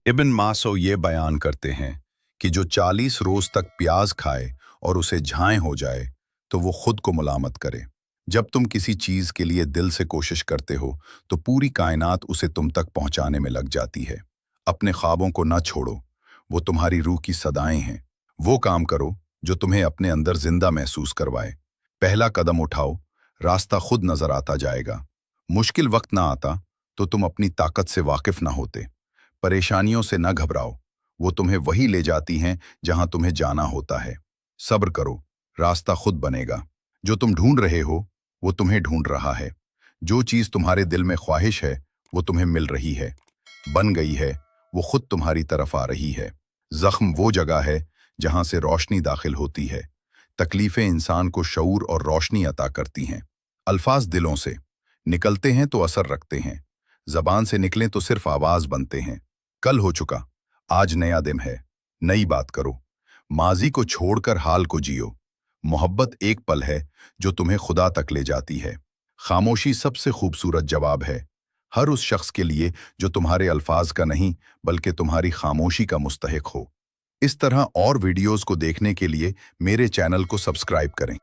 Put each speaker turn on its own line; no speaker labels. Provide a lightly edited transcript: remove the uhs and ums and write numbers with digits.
इब्न मासो ये बयान करते हैं कि जो 40 रोज तक प्याज खाए और उसे झाएं हो जाए तो वो खुद को मुलामत करे। जब तुम किसी चीज के लिए दिल से कोशिश करते हो तो पूरी कायनात उसे तुम तक पहुंचाने में लग जाती है। अपने ख्वाबों को न छोड़ो, वो तुम्हारी रूह की सदाएं हैं। वो काम करो जो तुम्हें अपने अंदर जिंदा महसूस करवाए। पहला कदम उठाओ, रास्ता खुद नजर आता जाएगा। मुश्किल वक्त ना आता तो तुम अपनी ताकत से वाकिफ ना होते। परेशानियों से न घबराओ, वो तुम्हें वही ले जाती हैं जहां तुम्हें जाना होता है। सब्र करो, रास्ता खुद बनेगा। जो तुम ढूंढ रहे हो वो तुम्हें ढूंढ रहा है। जो चीज तुम्हारे दिल में ख्वाहिश है वो तुम्हें मिल रही है, बन गई है, वो खुद तुम्हारी तरफ आ रही है। जख्म वो जगह है जहां से रोशनी दाखिल होती है। तकलीफें इंसान को शऊर और रोशनी अता करती हैं। अल्फाज दिलों से निकलते हैं तो असर रखते हैं, जबान से निकलें तो सिर्फ आवाज बनते हैं। कल हो चुका, आज नया दिन है, नई बात करो। माजी को छोड़कर हाल को जियो। मोहब्बत एक पल है जो तुम्हें खुदा तक ले जाती है। खामोशी सबसे खूबसूरत जवाब है, हर उस शख्स के लिए जो तुम्हारे अल्फाज का नहीं बल्कि तुम्हारी खामोशी का मुस्तहिक हो। इस तरह और वीडियोस को देखने के लिए मेरे चैनल को सब्सक्राइब करें।